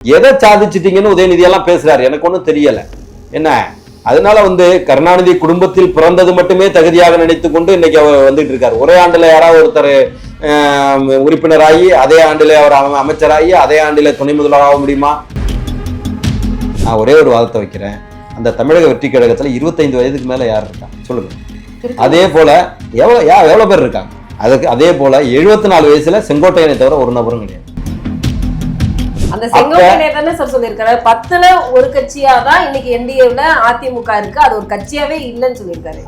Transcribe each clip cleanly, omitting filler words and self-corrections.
எதை சாதிச்சிட்டீங்கன்னு உதயநிதியெல்லாம் பேசுறாரு, எனக்கு ஒன்றும் தெரியல. என்ன அதனால கருணாநிதி குடும்பத்தில் பிறந்தது மட்டுமே தகுதியாக நினைத்து கொண்டு இன்னைக்கு அவர் வந்துட்டு இருக்காரு. ஒரே ஆண்டுல யாராவது ஒருத்தர் உறுப்பினராகி அதே ஆண்டிலே அவர் அமைச்சராகி அதே ஆண்டிலே துணை முதல்வராக முடியுமா? நான் ஒரே ஒரு வாதத்தை வைக்கிறேன். அந்த தமிழக வெற்றி கழகத்துல 25 வயதுக்கு மேல யார் இருக்கா சொல்லுங்க. அதே போல எவ்வளவு பேர் இருக்காங்க. அதுக்கு அதே போல 74 வயசுல செங்கோட்டையனை தவிர ஒரு நபரும் கிடையாது. அந்த செங்கோட்டையனை தானே சார் சொல்லியிருக்காரு, 10ல ஒரு கட்சியா தான் இன்னைக்கு என்டிஏல அதிமுக இருக்கு, அது ஒரு கட்சியாவே இல்லைன்னு சொல்லியிருக்காரு.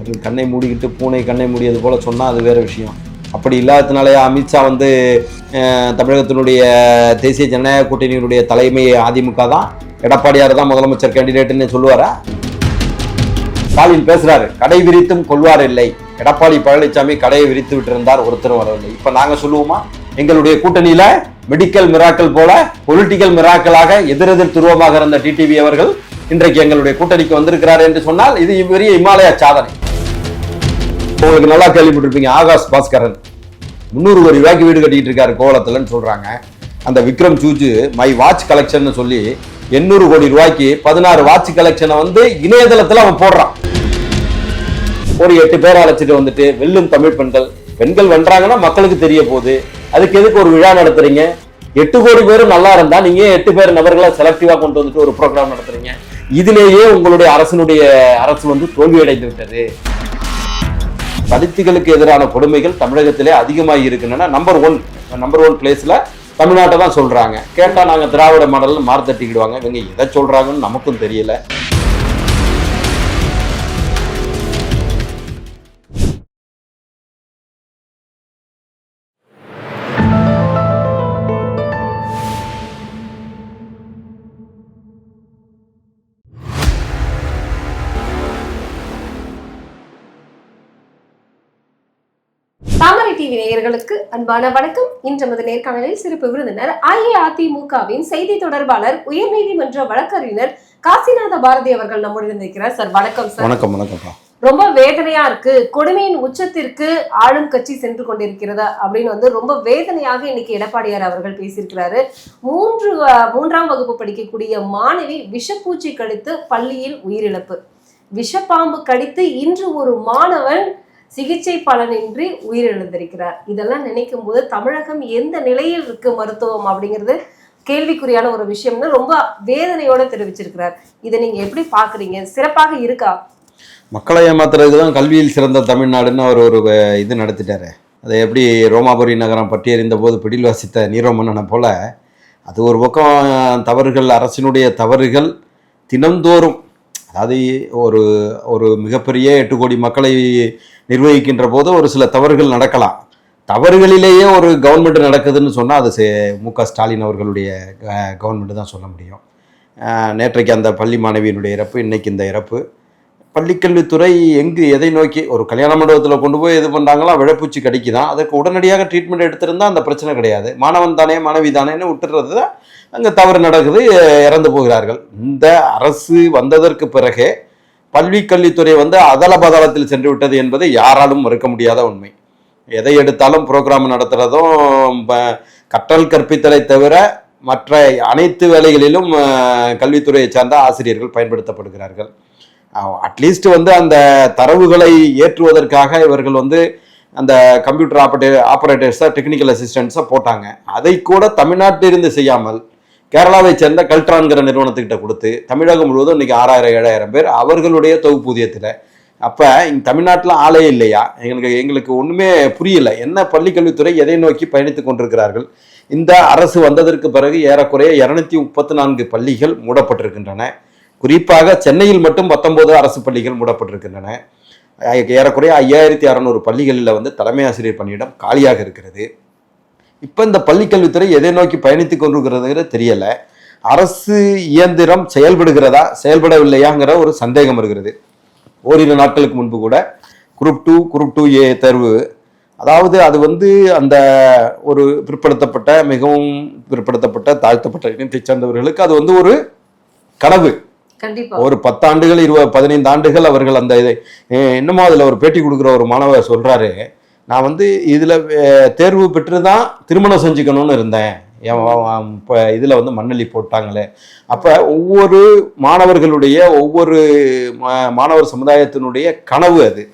ஒரு கண்ணை மூடிக்கிட்டு பூனை கண்ணை மூடியது போல சொன்னா அது வேற விஷயம். அப்படி இல்லாததுனாலயா அமித்ஷா தமிழகத்தினுடைய தேசிய ஜனநாயக கூட்டணியினுடைய தலைமை அதிமுக தான், எடப்பாடியார் தான் முதலமைச்சர் கேண்டிடேட்னு சொல்லுவாரா? ஸ்டாலின் பேசுறாரு, கடை விரித்தும் கொள்வார் இல்லை. எடப்பாடி பழனிசாமி கடையை விரித்து விட்டு இருந்தார், ஒருத்தரும் வரவில்லை. இப்ப நாங்க சொல்லுவோமா எங்களுடைய கூட்டணியில மெடிக்கல் மிராக்கள் போல பொலிட்டிக்கல் மிராக்களாக எதிரெதிர் துருவமாக இருந்த டிடிவி அவர்கள் இன்றைக்கு எங்களுடைய கூட்டணிக்கு வந்திருக்கிறார் என்று சொன்னால் இது பெரிய இமாலய சாதனை. உங்களுக்கு நல்லா கேள்விப்பட்டிருப்பீங்க, ஆகாஷ் பாஸ்கரன் 300 கோடி ரூபாய்க்கு வீடு கட்டிட்டு இருக்காரு கோவளத்துலன்னு சொல்றாங்க. அந்த விக்ரம் சூஜு மை வாட்ச் கலெக்ஷன் சொல்லி 800 கோடி ரூபாய்க்கு 16 வாட்ச் கலெக்ஷனை இணையதளத்துல அவன் போடுறான். ஒரு 8 பேரை அழைச்சிட்டு வந்துட்டு வெல்லும் தமிழ் பெண்கள் வென்றாங்கன்னா மக்களுக்கு தெரிய போகுது. அதுக்கு எதுக்கு ஒரு விழா நடத்துறீங்க? 8 கோடி பேரும் நல்லா இருந்தா நீங்க 8 பேர் நபர்களை செலக்டிவா கொண்டு வந்துட்டு ஒரு ப்ரோக்ராம் நடத்துறீங்க. இதிலேயே உங்களுடைய அரசு தோல்வி அடைந்து விட்டது. தலித்துகளுக்கு எதிரான கொடுமைகள் தமிழகத்திலே அதிகமாக இருக்குன்னா நம்பர் ஒன் பிளேஸ்ல தமிழ்நாட்டை தான் சொல்றாங்க. கேட்டா நாங்க திராவிட மாடல் மார்த்தட்டிக்கிடுவாங்க. இவங்க எதை சொல்றாங்கன்னு நமக்கும் தெரியல. தாமரை டிவி நேயர்களுக்கு அன்பான வணக்கம். இன்று நமது நேர்காணலில் சிறப்பு விருந்தினர் அஇஅதிமுகவின் செய்தி தொடர்பாளர், உயர்நீதிமன்ற வழக்கறிஞர் காசிநாத பாரதி அவர்கள் நம்முடன் இருக்கிறார். சார் வணக்கம். சார் வணக்கம். வணக்கம். ரொம்ப வேதனையா இருக்கு, கொடுமையின் உச்சத்திற்கு ஆளும் கட்சி சென்று கொண்டிருக்கிறதா அப்படின்னு ரொம்ப வேதனையாக இன்னைக்கு எடப்பாடியார் அவர்கள் பேசியிருக்கிறாரு. 3ஆம் வகுப்பு படிக்கக்கூடிய மாணவி விஷப்பூச்சி கடித்து பள்ளியில் உயிரிழப்பு, விஷப்பாம்பு கடித்து இன்று ஒரு மாணவன் சிகிச்சை பலனின்றி உயிரிழந்திருக்கிறார். இதெல்லாம் நினைக்கும் போது தமிழகம் எந்த நிலையில் இருக்கு மருத்துவம் அப்படிங்கிறது கேள்விக்குறியான ஒரு விஷயம்னு ரொம்ப வேதனையோட தெரிவிச்சிருக்கிறார். இதை நீங்க எப்படி பாக்குறீங்க? சிறப்பாக இருக்கா? மக்களை ஏமாத்துறதுக்கு தான் கல்வியில் சிறந்த தமிழ்நாடுன்னு அவர் ஒரு இது நடத்திட்டாரு. அதை எப்படி ரோமாபுரி நகரம் பட்டியறிந்த போது பிடில் வாசித்த நீரோ மன்னனை போல அது ஒரு பக்கம் தவறுகள், அரசினுடைய தவறுகள் தினந்தோறும், அதாவது ஒரு மிகப்பெரிய 8 கோடி மக்களை நிர்வகிக்கின்ற போது ஒரு சில தவறுகள் நடக்கலாம். தவறுகளிலேயே ஒரு கவர்மெண்ட் நடக்குதுன்னு சொன்னால் அது மு.க. ஸ்டாலின் அவர்களுடைய கவர்மெண்ட் தான் சொல்ல முடியும். நேற்றைக்கு அந்த பள்ளி மாணவியினுடைய இறப்பு, இன்னைக்கு இந்த இறப்பு. பள்ளிக்கல்வித்துறை எதை நோக்கி ஒரு கல்யாண மண்டபத்தில் கொண்டு போய் இது பண்ணுறாங்களா, விழப்பூச்சி கடிக்குதான், அதற்கு உடனடியாக ட்ரீட்மெண்ட் எடுத்திருந்தால் அந்த பிரச்சனை கிடையாது. மாணவன் தானே மாணவி தானேன்னு விட்டுறது தான் அங்கே தவறு நடக்குது, இறந்து போகிறார்கள். இந்த அரசு வந்ததற்கு பிறகே பள்ளிக்கல்வித்துறை அதல பதலத்தில் சென்று விட்டது என்பது யாராலும் மறுக்க முடியாத உண்மை. எதை எடுத்தாலும் ப்ரோக்ராம் நடத்துறதும் கற்றல் கற்பித்தலை தவிர மற்ற அனைத்து வேலைகளிலும் கல்வித்துறையை சார்ந்த ஆசிரியர்கள் பயன்படுத்தப்படுகிறார்கள். அட்லீஸ்ட் அந்த தரவுகளை ஏற்றுவதற்காக இவர்கள் அந்த கம்ப்யூட்டர் ஆபரேட்டர்ஸை டெக்னிக்கல் அசிஸ்டன்ஸை போட்டாங்க. அதை கூட தமிழ்நாட்டிலிருந்து செய்யாமல் கேரளாவை சேர்ந்த கல்ட்ரான்கிற நிறுவனத்துக்கிட்ட கொடுத்து தமிழகம் முழுவதும் இன்னைக்கு 6000-7000 பேர் அவர்களுடைய தொகுப்பூதியத்தில். அப்போ இங்கே தமிழ்நாட்டில் ஆளே இல்லையா? எங்களுக்கு ஒன்றுமே புரியல. என்ன பள்ளிக்கல்வித்துறை எதை நோக்கி பயணித்து கொண்டிருக்கிறார்கள்? இந்த அரசு வந்ததற்கு பிறகு ஏறக்குறைய 234 பள்ளிகள் மூடப்பட்டிருக்கின்றன. குறிப்பாக சென்னையில் மட்டும் 19 அரசு பள்ளிகள் மூடப்பட்டிருக்கின்றன. ஏறக்குறைய 5600 பள்ளிகளில் தலைமை ஆசிரியர் பணியிடம் காலியாக இருக்கிறது. இப்போ இந்த பள்ளிக்கல்வித்துறை எதை நோக்கி பயணித்து கொண்டிருக்கிறது தெரியல. அரசு இயந்திரம் செயல்படுகிறதா செயல்படவில்லையாங்கிற ஒரு சந்தேகம் இருக்கிறது. ஓரிரு நாட்களுக்கு முன்பு கூட குரூப் 2 தேர்வு, அதாவது அது அந்த ஒரு பிற்படுத்தப்பட்ட, மிகவும் பிற்படுத்தப்பட்ட, தாழ்த்தப்பட்ட இனத்தை சேர்ந்தவர்களுக்கு அது ஒரு கனவு. ஒரு 10 ஆண்டுகள் 15 ஆண்டுகள் அவர்கள் இன்னமும் அதுல ஒரு பேட்டி கொடுக்குற ஒரு மாணவர் சொல்றாரு, நான் இதுல தேர்வு பெற்று தான் திருமணம் செஞ்சுக்கணும்னு இருந்தேன். இப்போ இதில் வந்து மண்ணள்ளி போட்டாங்களே. அப்போ ஒவ்வொரு மாணவர்களுடைய ஒவ்வொரு மாணவர் சமுதாயத்தினுடைய கனவு அது.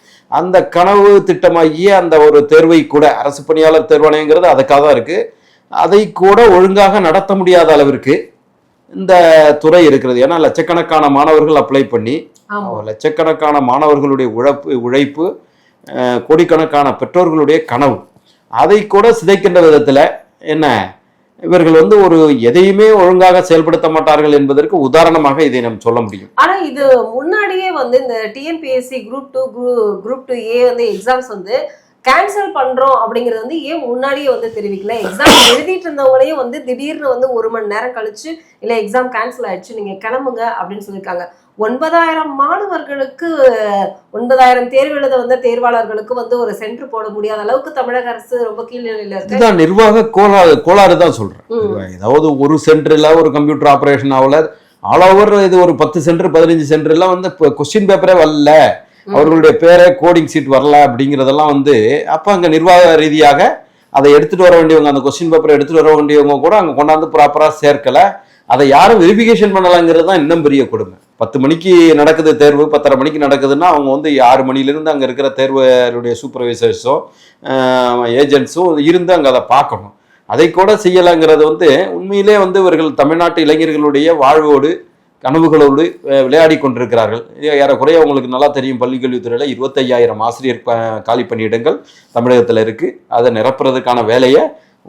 அந்த கனவு திட்டமாகிய அந்த ஒரு தேர்வை கூட அரசு பணியாளர் தேர்வாணையங்கிறது அதுக்காக தான் இருக்குது. அதை கூட ஒழுங்காக நடத்த முடியாத அளவிற்கு இந்த துறை இருக்கிறது. ஏன்னா லட்சக்கணக்கான மாணவர்கள் அப்ளை பண்ணி லட்சக்கணக்கான மாணவர்களுடைய உழைப்பு கோடிக்கணக்கான பெற்றோர்களுடைய கனவு அதை கூட சிதைக்கின்ற விதத்தில் என்ன இவர்கள் வந்து ஒரு எதையுமே ஒழுங்காக செயல்படுத்த மாட்டார்கள் என்பதற்கு உதாரணமாக இதை நாம் சொல்ல முடியும். ஆனா இது முன்னாடியே வந்து இந்த டிஎன்பிஎஸ்சி குரூப் 2A வந்து எக்ஸாம்ஸ் வந்து கேன்சல் பண்றோம் அப்படிங்கிறது வந்து ஏன் முன்னாடியே வந்து தெரிவிக்கல? எக்ஸாம் எழுதிட்டு இருந்தவங்களையும் வந்து திடீர்னு வந்து 1 மணி நேரம் கழிச்சு இல்ல எக்ஸாம் கேன்சல் ஆயிடுச்சு நீங்க கிளம்புங்க அப்படின்னு சொல்லியிருக்காங்க. 9000 மாணவர்களுக்கு 9000 தேர்வு எழுத வந்த தேர்வாளர்களுக்கு வந்து ஒரு சென்டர் போட முடியாத அளவுக்கு தமிழக அரசு ரொம்ப கீழ்நிலையில இருக்கு. இதுதான் நிர்வாக கோளாறு தான் சொல்றேன். ஏதாவது ஒரு சென்டர்ல ஒரு கம்ப்யூட்டர் ஆபரேஷன் ஆகல, ஆல் ஓவர் இது ஒரு 10 சென்டர் 15 சென்டர்லாம் வந்து கொஸ்டின் பேப்பரே வரல, அவர்களுடைய பேரை கோடிங் சீட் வரல அப்படிங்கிறதெல்லாம் வந்து அப்போ அங்கே நிர்வாக ரீதியாக அதை எடுத்துட்டு வர வேண்டியவங்க, அந்த கொஸ்டின் பேப்பரை எடுத்துட்டு வர வேண்டியவங்க கூட அங்கே கொண்டாந்து ப்ராப்பராக சேர்க்கல. அதை யாரும் வெரிஃபிகேஷன் பண்ணலாங்கிறது தான் இன்னும் பெரிய கொடுமை. 10 மணிக்கு நடக்குது தேர்வு, 10:30 மணிக்கு நடக்குதுன்னா அவங்க வந்து 6 மணிலேருந்து அங்கே இருக்கிற தேர்வுடைய சூப்பர்வைசர்ஸும் ஏஜென்ட்ஸும் இருந்து அங்கே அதை பார்க்கணும். அதை கூட செய்யலைங்கிறது வந்து உண்மையிலே வந்து இவர்கள் தமிழ்நாட்டு இளைஞர்களுடைய வாழ்வோடு கனவுகளோடு விளையாடி கொண்டிருக்கிறார்கள். ஏறக்குறைய உங்களுக்கு நல்லா தெரியும், பள்ளிக்கல்வித்துறையில் 25,000 ஆசிரியர் காலி பணியிடங்கள் தமிழகத்தில் இருக்குது. அதை நிரப்புறதுக்கான வேலையை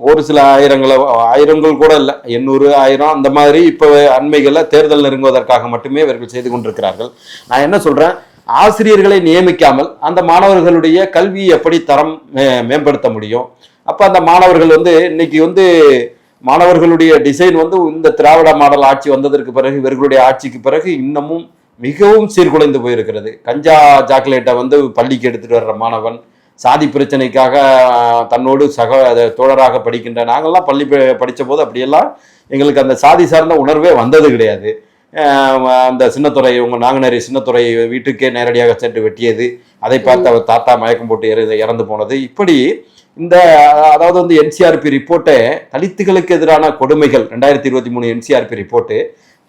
ஒரு சில ஆயிரங்கள் கூட இல்லை, 800 1000 அந்த மாதிரி இப்போ அண்மைகளில் தேர்தல் நெருங்குவதற்காக மட்டுமே இவர்கள் செய்து கொண்டிருக்கிறார்கள். நான் என்ன சொல்கிறேன், ஆசிரியர்களை நியமிக்காமல் அந்த மாணவர்களுடைய கல்வியை எப்படி தரம் மேம்படுத்த முடியும்? அப்போ அந்த மாணவர்கள் வந்து இன்னைக்கு வந்து மாணவர்களுடைய டிசைன் வந்து இந்த திராவிட மாடல் ஆட்சி வந்ததற்கு பிறகு இவர்களுடைய ஆட்சிக்கு பிறகு இன்னமும் மிகவும் சீர்குலைந்து போயிருக்கிறது. கஞ்சா சாக்லேட்டை வந்து பள்ளிக்கு எடுத்துட்டு வர்ற மாணவன், சாதி பிரச்சனைக்காக தன்னோடு தோழராக படிக்கின்ற நாங்கள்லாம் பள்ளி படித்த போது அப்படியெல்லாம் எங்களுக்கு அந்த சாதி சார்ந்த உணர்வே வந்தது கிடையாது. அந்த சின்னத்துறை உங்கள் நாங்குநேரி சின்னத்துறை வீட்டுக்கே நேரடியாக சென்று வெட்டியது, அதை பார்த்து அவர் தாத்தா மயக்கம் போட்டு இறந்து போனது, இப்படி இந்த அதாவது வந்து என்சிஆர்பி ரிப்போர்ட்டே தலித்துகளுக்கு எதிரான கொடுமைகள் 2023 என்சிஆர்பி ரிப்போர்ட்டு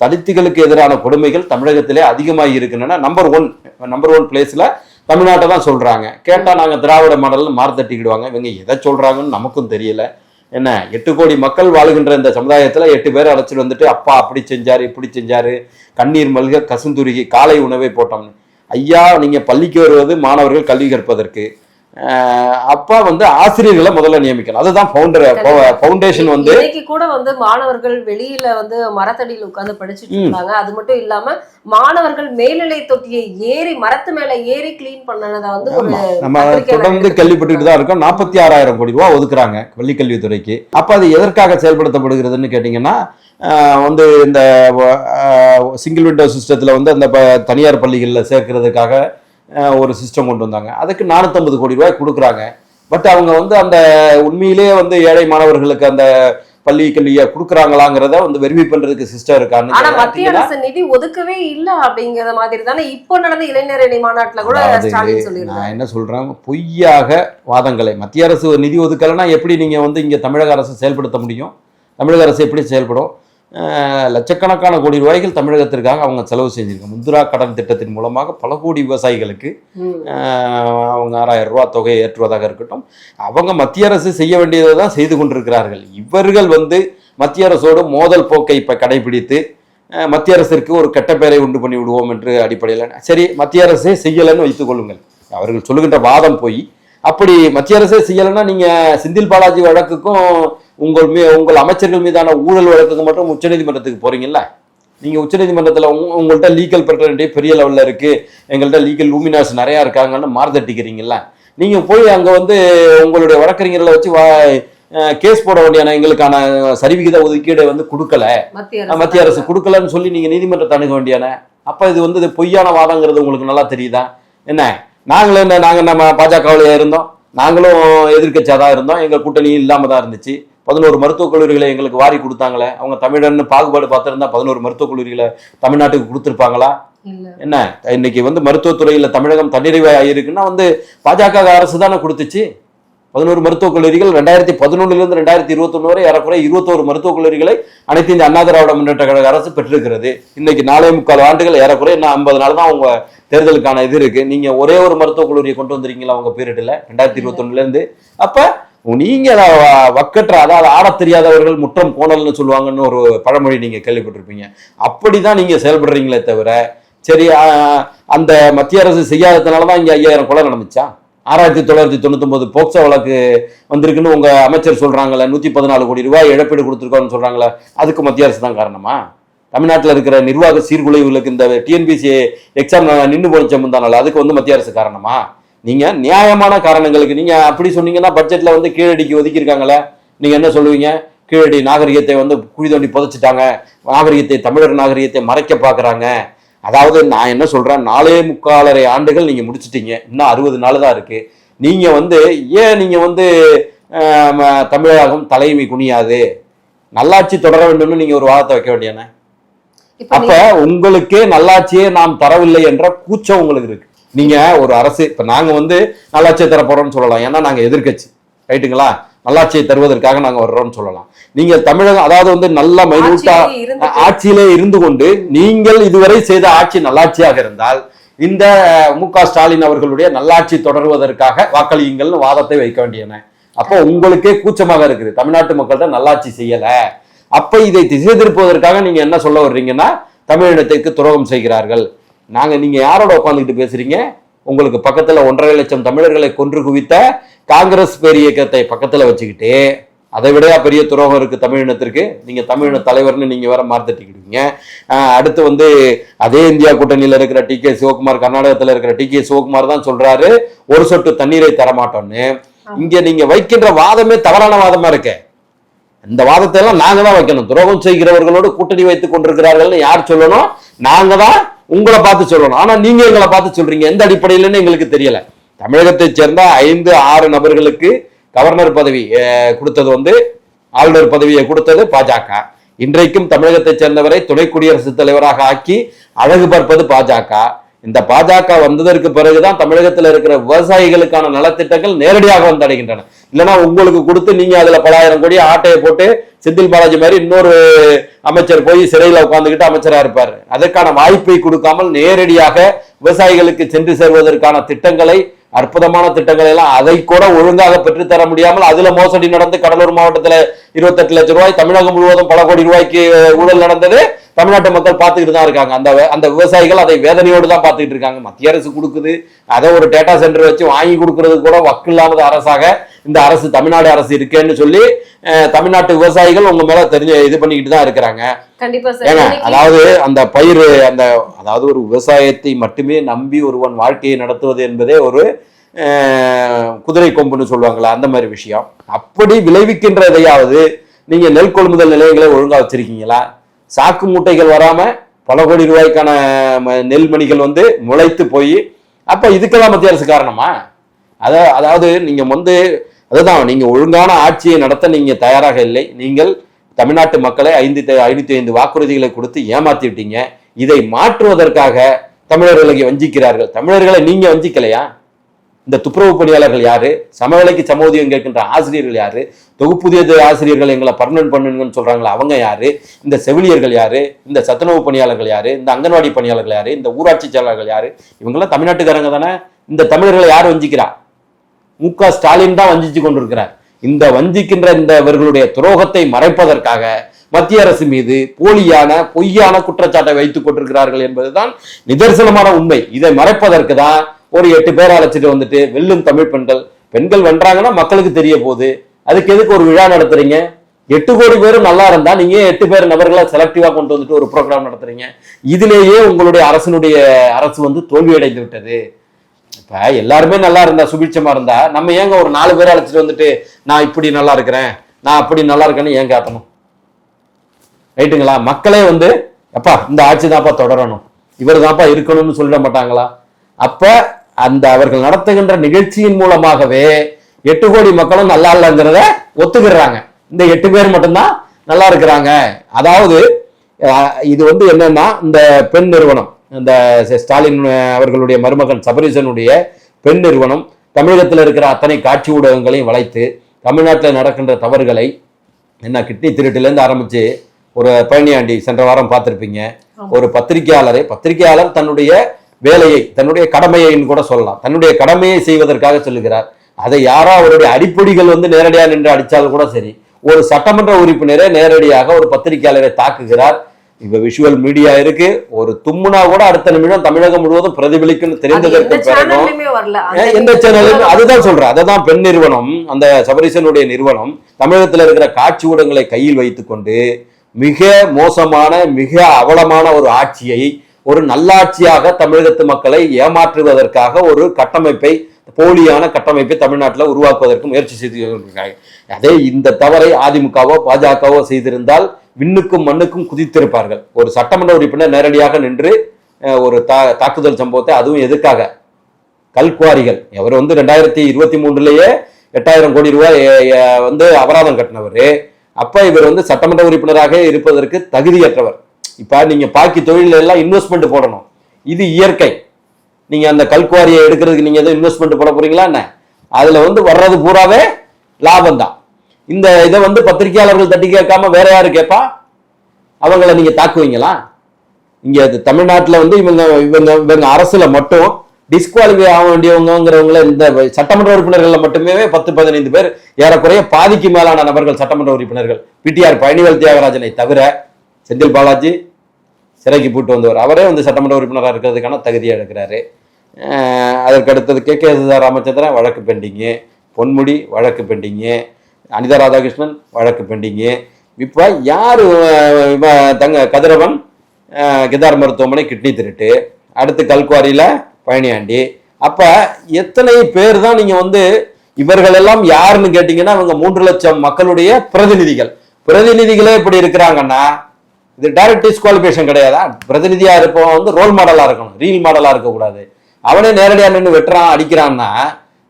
தலித்துகளுக்கு எதிரான கொடுமைகள் தமிழகத்திலே அதிகமாக இருக்குன்னா நம்பர் ஒன் பிளேஸில் தமிழ்நாட்டை தான் சொல்கிறாங்க. கேட்டால் நாங்கள் திராவிட மாடல்னு மார்த்தட்டிக்கிடுவாங்க. இவங்க எதை சொல்கிறாங்கன்னு நமக்கும் தெரியல. என்ன 8 கோடி மக்கள் வாழுகின்ற இந்த சமுதாயத்தில் 8 பேர் அழைச்சிட்டு வந்துட்டு அப்பா அப்படி செஞ்சார் இப்படி செஞ்சார், கண்ணீர் மல்க கசுந்துருகி காலை உணவை போட்டோம்னு. ஐயா, நீங்கள் பள்ளிக்கு வருவது மாணவர்கள் கல்வி கற்பதற்கு, அப்பா வந்து ஆசிரியர்களை முதல்ல நியமிக்கணும். அதுதான் ஃபவுண்டேஷன். வந்து இன்னைக்கு கூட வந்து மாணவர்கள் வெளியில வந்து மரத்தடியில் உட்கார்ந்து படிச்சுட்டு இருந்தாங்க. அது மட்டும் இல்லாம மாணவர்கள் மேல்நிலை தொட்டியை ஏறி மரத்து மேல ஏறி கிளீன் பண்ணதை வந்து நம்ம தொடர்ந்து கேள்விப்பட்டுட்டு தான் இருக்கோம். 46,000 கோடி ரூபாய் ஒதுக்குறாங்க பள்ளிக்கல்வித்துறைக்கு. அப்ப அது எதற்காக செயல்படுத்தப்படுகிறதுன்னு கேட்டீங்கன்னா வந்து இந்த சிங்கிள் விண்டோ சிஸ்டத்துல வந்து அந்த தனியார் பள்ளிகளில் சேர்க்கிறதுக்காக ஒரு சிஸ்டம் கொண்டு வந்தாங்க. அதுக்கு 450 கோடி ரூபாய் கொடுக்குறாங்க. பட் அவங்க வந்து அந்த உண்மையிலே வந்து ஏழை மாணவர்களுக்கு அந்த பள்ளி கல்வியை கொடுக்குறாங்களாங்கிறத வந்து வெரிஃபை பண்றதுக்கு சிஸ்டம் இருக்கான்னு. ஆனா மத்திய அரசு நிதி ஒதுக்கவே இல்லை அப்படிங்கிற மாதிரி தானே இப்போ நடந்த இளைஞர் அணி மாநாட்டுல கூட ஸ்டாலின் சொல்லியிருக்காங்க. நான் என்ன சொல்றேன், பொய்யாக வாதங்களை மத்திய அரசு நிதி ஒதுக்கலைன்னா எப்படி நீங்க வந்து இங்க தமிழக அரசு செயல்படுத்த முடியும்? தமிழக அரசு எப்படி செயல்படும்? லட்சக்கணக்கான கோடி ரூபாய்கள் தமிழகத்திற்காக அவங்க செலவு செஞ்சிருக்காங்க. முத்ரா கடன் திட்டத்தின் மூலமாக பல கோடி விவசாயிகளுக்கு அவங்க 6,000 ரூபாய் தொகையை ஏற்றுவதாக இருக்கட்டும், அவங்க மத்திய அரசு செய்ய வேண்டியதை தான் செய்து கொண்டிருக்கிறார்கள். இவர்கள் வந்து மத்திய அரசோடு மோதல் போக்கை இப்போ கடைபிடித்து மத்திய அரசிற்கு ஒரு கெட்ட பெயரை உண்டு பண்ணி விடுவோம் என்று அடிப்படையில் சரி மத்திய அரசே செய்யலைன்னு வைத்துக் கொள்ளுங்கள். அவர்கள் சொல்லுகின்ற வாதம் போய் அப்படி மத்திய அரசே செய்யலைன்னா நீங்க செந்தில் பாலாஜி வழக்குக்கும் உங்கள் அமைச்சர்கள் மீதான ஊழல் வழக்குக்கு மட்டும் உச்சநீதிமன்றத்துக்கு போறீங்கல்ல. நீங்க உச்சநீதிமன்றத்தில் உங்கள்கிட்ட லீகல் பெர்டனிட்டி பெரிய லெவலில் இருக்கு, எங்கள்கிட்ட லீகல் லூமினாஸ் நிறையா இருக்காங்கன்னு மார்த்தட்டிக்கிறீங்கல்ல. நீங்க போய் அங்க வந்து உங்களுடைய வழக்கறிஞர்களை வச்சு கேஸ் போட வேண்டியான எங்களுக்கான சரிவிகித ஒதுக்கீடை வந்து கொடுக்கல, மத்திய அரசு கொடுக்கலன்னு சொல்லி நீங்க நீதிமன்றத்தை அணுக வேண்டியான. அப்ப இது வந்து பொய்யான வாதங்கிறது உங்களுக்கு நல்லா தெரியுதா? என்ன நாங்க நம்ம பாஜகவிலே இருந்தோம், நாங்களும் எதிர்கட்சியாக தான் இருந்தோம், எங்கள் கூட்டணியும் இல்லாமல் தான் இருந்துச்சு. 11 மருத்துவக் கல்லூரிகளை எங்களுக்கு வாரி கொடுத்தாங்களே. அவங்க தமிழன்னு பாகுபாடு பார்த்துருந்தா 11 மருத்துவக் கல்லூரிகளை தமிழ்நாட்டுக்கு கொடுத்துருப்பாங்களா? என்ன இன்னைக்கு வந்து மருத்துவத்துறையில் தமிழகம் தன்னிறைவு ஆகிருக்குன்னா வந்து பாஜக அரசு தானே கொடுத்துச்சு. 11 மருத்துவக் கல்லூரிகள் 2011 2021 வரை ஏறக்குறைய 21 மருத்துவக் கல்லூரிகளை அனைத்து இந்த அண்ணா திராவிட முன்னேற்ற கழக அரசு பெற்றிருக்கிறது. இன்னைக்கு 4.25 ஆண்டுகள் ஏறக்குறைய இன்னும் 50 நாள் தான் அவங்க தேர்தலுக்கான இது இருக்கு. நீங்க ஒரே ஒரு மருத்துவக் கல்லூரியை கொண்டு வந்திருக்கீங்களா உங்க பீரியட்ல 2021 இருந்து? அப்ப நீங்க வக்கற்ற, அதாவது ஆடத் தெரியாதவர்கள் முற்றம் கோணல்னு சொல்லுவாங்கன்னு ஒரு பழமொழி நீங்க கேள்விப்பட்டிருப்பீங்க. அப்படிதான் நீங்க செயல்படுறீங்களே தவிர, சரி அந்த மத்திய அரசு செய்யாததுனாலதான் இங்க 5000 கொலை நடந்துச்சா? 6999 போக்சோ வழக்கு வந்திருக்குன்னு உங்க அமைச்சர் சொல்றாங்கல்ல, 114 கோடி ரூபாய் இழப்பீடு கொடுத்துருக்கோம்னு சொல்றாங்களே, அதுக்கு மத்திய அரசு தான் காரணமா? தமிழ்நாட்டில் இருக்கிற நிர்வாக சீர்குலைவுகளுக்கு இந்த டிஎன்பிசி எக்ஸாம் நின்று போனிச்ச முந்தானால அதுக்கு மத்திய அரசு காரணமா? நீங்க நியாயமான காரணங்களுக்கு நீங்க அப்படி சொன்னீங்கன்னா பட்ஜெட்ல கீழடிக்கு ஒதுக்கியிருக்காங்களே, நீங்க என்ன சொல்லுவீங்க? கீழடி நாகரிகத்தை குழி தோண்டி புதைச்சிட்டாங்க, நாகரிகத்தை, தமிழர் நாகரிகத்தை மறைக்க பாக்குறாங்க. அதாவது நான் என்ன சொல்றேன், 4.25 ஆண்டுகள் நீங்க முடிச்சிட்டீங்க, இன்னும் 60 நாள் தான் இருக்கு. நீங்க ஏன் நீங்க தமிழகம் தலைமை குனியாது, நல்லாட்சி தொடர வேண்டும்னு நீங்க ஒரு வாதத்தை வைக்க வேண்டியானே? அப்ப உங்களுக்கே நல்லாட்சியே நாம் தரவில்லை என்ற கூச்சம் உங்களுக்கு இருக்கு. நீங்க ஒரு அரசு, இப்ப நாங்க நல்லாட்சியை தர போறோம்னு சொல்லலாம், ஏன்னா நாங்க எதிர்கட்சி, ரைட்டுங்களா? நல்லாட்சியை தருவதற்காக நாங்க வர்றோம்னு சொல்லலாம். நீங்க தமிழகம், அதாவது நல்ல மைனூட்டா ஆட்சியிலே இருந்து கொண்டு நீங்கள் இதுவரை செய்த ஆட்சி நல்லாட்சியாக இருந்தால் இந்த மு.க. ஸ்டாலின் அவர்களுடைய நல்லாட்சி தொடர்வதற்காக வாக்களியுங்கள்னு வாதத்தை வைக்க வேண்டியன. அப்போ உங்களுக்கே கூச்சமாக இருக்குது, தமிழ்நாட்டு மக்கள்கிட்ட நல்லாட்சி செய்யல. அப்ப இதை திசை திருப்புவதற்காக நீங்க என்ன சொல்ல வர்றீங்கன்னா, தமிழினத்திற்கு துரோகம் செய்கிறார்கள். நீங்க யாரோட உட்காந்துக்கிட்டு பேசுறீங்க? உங்களுக்கு பக்கத்துல 1.5 லட்சம் தமிழர்களை கொன்று குவித்த காங்கிரஸ் பேர் இயக்கத்தை பக்கத்துல வச்சுக்கிட்டு, அதை விட பெரிய துரோகம் இருக்கு தமிழினத்திற்கு. நீங்க தமிழின தலைவர்னு நீங்க வேற மார்த்தட்டிக்கிடுவீங்க. அடுத்து அதே இந்தியா கூட்டணியில இருக்கிற டி.கே. சிவகுமார், கர்நாடகத்துல இருக்கிற டி.கே. சிவகுமார் தான் சொல்றாரு ஒரு சொட்டு தண்ணீரை தரமாட்டோம்னு. இங்க நீங்க வைக்கின்ற வாதமே தவறான வாதமா இருக்கு. இந்த வாதத்தை எல்லாம் நாங்க தான் வைக்கணும். துரோகம் செய்கிறவர்களோடு கூட்டணி வைத்துக் கொண்டிருக்கிறார்கள் யார் சொல்லணும்? நாங்க தான் உங்களை பார்த்து சொல்லணும். ஆனா நீங்க எங்களை பார்த்து சொல்றீங்க, எந்த அடிப்படையிலன்னு எங்களுக்கு தெரியல. தமிழகத்தை சேர்ந்த 5-6 நபர்களுக்கு கவர்னர் பதவி கொடுத்தது, ஆளுநர் பதவியை கொடுத்தது பாஜக. இன்றைக்கும் தமிழகத்தை சேர்ந்தவரை துணை குடியரசுத் தலைவராக ஆக்கி அழகு பார்ப்பது பாஜக. இந்த பாஜக வந்ததற்கு பிறகுதான் தமிழகத்தில் இருக்கிற விவசாயிகளுக்கான நலத்திட்டங்கள் நேரடியாக வந்தடைகின்றன. இல்லைன்னா உங்களுக்கு கொடுத்து நீங்க அதுல பல ஆயிரம் கோடி ஆட்டையை போட்டு செந்தில் பாலாஜி மாதிரி இன்னொரு அமைச்சர் போய் சிறையில் உட்கார்ந்துகிட்டு அமைச்சரா இருப்பாரு. அதற்கான வாய்ப்பை கொடுக்காமல் நேரடியாக விவசாயிகளுக்கு சென்று சேர்வதற்கான திட்டங்களை, அற்புதமான திட்டங்களை எல்லாம் அதை கூட ஒழுங்காக பெற்றுத்தர முடியாமல் அதுல மோசடி நடந்து கடலூர் மாவட்டத்துல 28 லட்சம் ரூபாய், தமிழகம் முழுவதும் பல கோடி ரூபாய்க்கு ஊழல் நடந்தது தமிழ்நாட்டு மக்கள் பார்த்துக்கிட்டு தான் இருக்காங்க. அந்த விவசாயிகள் அதை வேதனையோடு தான் பார்த்துக்கிட்டு இருக்காங்க. மத்திய அரசு கொடுக்குது, அதை ஒரு டேட்டா சென்டர் வச்சு வாங்கி கொடுக்கறது கூட வக்கு இல்லாத அரசாக இந்த அரசு, தமிழ்நாடு அரசு இருக்கேன்னு சொல்லி தமிழ்நாட்டு விவசாயிகள் உங்க மேல இது பண்ணிக்கிட்டு தான் இருக்கிறாங்க. ஏங்க, அதாவது அந்த பயிர், அதாவது ஒரு விவசாயத்தை மட்டுமே நம்பி ஒருவன் வாழ்க்கையை நடத்துவது என்பதே ஒரு குதிரை கொம்புன்னு சொல்லுவாங்களா, அந்த மாதிரி விஷயம். அப்படி விளைவிக்கின்றதையாவது நீங்க நெல் கொள்முதல் நிலையங்களை ஒழுங்கா வச்சிருக்கீங்களா? சாக்கு மூட்டைகள் வராம பல கோடி ரூபாய்க்கான நெல்மணிகள் முளைத்து போய், அப்ப இதுக்கெல்லாம் மத்திய அரசு காரணமா? அதாவது நீங்க அதுதான், நீங்க ஒழுங்கான ஆட்சியை நடத்த நீங்க தயாராக இல்லை. நீங்கள் தமிழ்நாட்டு மக்களை 505 வாக்குறுதிகளை கொடுத்து ஏமாத்தி விட்டீங்க. இதை மாற்றுவதற்காக தமிழர்களை வஞ்சிக்கிறார்கள். தமிழர்களை நீங்க வஞ்சிக்கலையா? இந்த துப்புரவு பணியாளர்கள் யாரு? சமவேளைக்கு சமூதியம் கேட்கின்ற ஆசிரியர்கள் யாரு? தொகுப்புதிய ஆசிரியர்கள் எங்களை பர்மனன்ட் பண்ணுங்கன்னு சொல்றாங்களா, அவங்க யாரு? இந்த செவிலியர்கள் யாரு? இந்த சத்துணவு பணியாளர்கள் யாரு? இந்த அங்கன்வாடி பணியாளர்கள் யாரு? இந்த ஊராட்சி செயலாளர்கள் யாரு? இவங்கெல்லாம் தமிழ்நாட்டுக்காரங்க தானே. இந்த தமிழர்களை யார் வஞ்சிக்கிறா? மு.க. ஸ்டாலின் தான் வஞ்சிச்சு கொண்டிருக்கிறார். இந்த வஞ்சிக்கின்ற இவர்களுடைய துரோகத்தை மறைப்பதற்காக மத்திய அரசு மீது பொய்யான குற்றச்சாட்டை வைத்துக் கொண்டிருக்கிறார்கள் என்பதுதான் நிதர்சனமான உண்மை. இதை மறைப்பதற்கு தான் ஒரு 8 பேர் அழைச்சிட்டு வெல்லும் தமிழ் பெண்கள் வென்றாங்கன்னா மக்களுக்கு தெரிய போகுது. அதுக்கு எதுக்கு ஒரு விழா நடத்துறீங்க? 8 கோடி பேரும் நல்லா இருந்தா நீங்க 8 பேர் நபர்களை செலக்டிவா கொண்டு ஒரு ப்ரோக்ராம் நடத்துறீங்க. இதுலேயே உங்களுடைய அரசு தோல்வியடைந்து விட்டது. இப்ப எல்லாருமே நல்லா இருந்தா, சுபிட்சமா இருந்தா, நம்ம ஏங்க ஒரு 4 பேரை அழைச்சிட்டு நான் இப்படி நல்லா இருக்கிறேன், நான் அப்படி நல்லா இருக்கேன்னு ஏன் காத்தணும்? ரைட்டுங்களா? மக்களே எப்பா இந்த ஆட்சி தான்ப்பா தொடரணும், இவர் தான்ப்பா இருக்கணும்னு சொல்லிட மாட்டாங்களா? அப்ப அவர்கள் நடத்துகின்ற நிகழ்ச்சியின் மூலமாகவே 8 கோடி மக்களும் நல்லா இல்லைங்கிறத ஒத்துக்கிறாங்க. இந்த 8 பேர் மட்டும்தான் நல்லா இருக்கிறாங்க. அதாவது இது என்னன்னா, இந்த பெண் நிறுவனம், இந்த ஸ்டாலின் அவர்களுடைய மருமகன் சபரீசனுடைய பெண் நிறுவனம் தமிழகத்தில் இருக்கிற அத்தனை காட்சி ஊடகங்களையும் வளைத்து தமிழ்நாட்டில் நடக்கின்ற தவறுகளை என்ன கிட்னி திருட்டிலேருந்து ஆரம்பித்து ஒரு பழனியாண்டி சென்ற வாரம் பார்த்துருப்பீங்க, ஒரு பத்திரிகையாளர் தன்னுடைய வேலையை தன்னுடைய கடமையைன்னு கூட சொல்லலாம், தன்னுடைய கடமையை செய்வதற்காக சொல்லுகிறார். அதை யாரோ அவருடைய அடிப்பொடிகள் நேரடியாக நின்று அடித்தாலும் கூட சரி, ஒரு சட்டமன்ற உறுப்பினரே நேரடியாக ஒரு பத்திரிகையாளரை தாக்குகிறார். இப்ப விஷுவல் மீடியா இருக்கு, ஒரு தும்முனா கூட அடுத்த நிமிடம் தமிழகம் முழுவதும் பிரதிபலிக்குன்னு தெரிந்ததற்கு பிறகு எந்த சேனலும் அதுதான் சொல்றேன். அததான் பெண் நிறுவனம், அந்த சபரீசனுடைய நிறுவனம் தமிழகத்தில் இருக்கிற காட்சி ஊடகங்களை கையில் வைத்துக் கொண்டு மிக மோசமான மிக அவலமான ஒரு ஆட்சியை ஒரு நல்லாட்சியாக தமிழகத்து மக்களை ஏமாற்றுவதற்காக ஒரு கட்டமைப்பை, போலியான கட்டமைப்பை தமிழ்நாட்டில் உருவாக்குவதற்கு முயற்சி செய்து கொண்டிருக்காங்க. அதே இந்த தவறை அதிமுகவோ பாஜகவோ செய்திருந்தால் விண்ணுக்கும் மண்ணுக்கும் குதித்திருப்பார்கள். ஒரு சட்டமன்ற உறுப்பினர் நேரடியாக நின்று ஒரு தாக்குதல் சம்பவத்தை, அதுவும் எதுக்காக, கல்குவாரிகள், அவர் 2023 8,000 கோடி ரூபாய் அபராதம் கட்டினவர். அப்ப இவர் சட்டமன்ற உறுப்பினராக இருப்பதற்கு தகுதியற்றவர். இப்ப நீங்க பாக்கி தொழில எல்லாம் இன்வெஸ்ட்மெண்ட் போடணும், இது இயற்கை. நீங்க அந்த கல்குவாரியை எடுக்கிறதுக்கு நீங்க எதுவும் இன்வெஸ்ட்மெண்ட் போட போறீங்களா என்ன? அதுல வர்றது பூராவே லாபம் தான். இந்த இதை பத்திரிகையாளர்கள் தட்டி கேட்காம வேற யாரு கேட்பா? அவங்கள நீங்க தாக்குவீங்களா? இங்க தமிழ்நாட்டில் இவங்க அரசுல மட்டும் டிஸ்குவாலிஃபை ஆக வேண்டியவங்கிறவங்கள இந்த சட்டமன்ற உறுப்பினர்கள் மட்டுமே 10-15 பேர், ஏறக்குறைய பாதிக்கு மேலான நபர்கள் சட்டமன்ற உறுப்பினர்கள். பிடிஆர் பழனிவேல் தியாகராஜனை தவிர செந்தில் பாலாஜி சிறைக்கு போட்டு வந்தவர், அவரே சட்டமன்ற உறுப்பினராக இருக்கிறதுக்கான தகுதியாக இருக்கிறாரு. அதற்கு அடுத்தது கே ராமச்சந்திரன் வழக்கு பெண்டிங்கு, பொன்முடி வழக்கு பெண்டிங்கு, அனிதா ராதாகிருஷ்ணன் வழக்கு பெண்டிங்கு. இப்போ யார் கதிரவன் கிதார் மருத்துவமனை கிட்னி திருட்டு, அடுத்து கல்குவாரியில் பழனியாண்டி. அப்போ எத்தனை பேர் தான் நீங்கள் இவர்கள் எல்லாம் யாருன்னு கேட்டிங்கன்னா அவங்க 3 லட்சம் மக்களுடைய பிரதிநிதிகளே இப்படி இருக்கிறாங்கன்னா இது டைரக்ட் டிஸ்குவாலிஃபிகேஷன் கிடையாதா? பிரதிநிதியாக இருப்பவன் ரோல் மாடலாக இருக்கணும், ரீல் மாடலாக இருக்கக்கூடாது. அவனே நேரடியாக நின்று வெட்டுறான் அடிக்கிறான்னா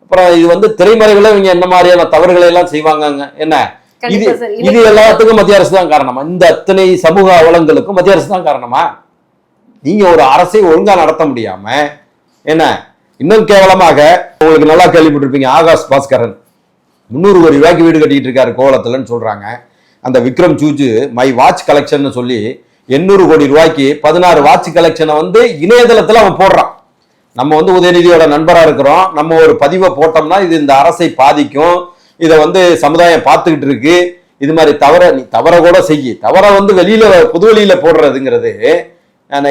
அப்புறம் இது திரைமறைவில் இவங்க என்ன மாதிரியான தவறுகளை எல்லாம் செய்வாங்க. என்ன இது எல்லாத்துக்கும் மத்திய அரசு தான் காரணமா? இந்த அத்தனை சமூக அவலங்களுக்கும் மத்திய அரசு தான் காரணமா? நீங்க ஒரு அரசை ஒழுங்கா நடத்த முடியாம என்ன இன்னும் கேவலமாக, உங்களுக்கு நல்லா கேள்விப்பட்டிருப்பீங்க, ஆகாஷ் பாஸ்கரன் 300 கோடி ரூபாய்க்கு வீடு கட்டிட்டு இருக்காரு கோவளத்துலன்னு சொல்றாங்க. அந்த விக்ரம் சூஜு மை வாட்ச் கலெக்ஷன் சொல்லி 800 கோடி ரூபாய்க்கு 16 வாட்ச் கலெக்ஷனை இணையதளத்துல அவன் போடுறான். நம்ம உதயநிதியோட நண்பரா இருக்கிறோம், நம்ம ஒரு பதிவை போட்டோம்னா இது இந்த அரசை பாதிக்கும், இதை சமுதாயம் பார்த்துக்கிட்டு இருக்கு, இது மாதிரி தவற கூட செய்ய தவற வெளியில பொது வெளியில போடுறதுங்கிறது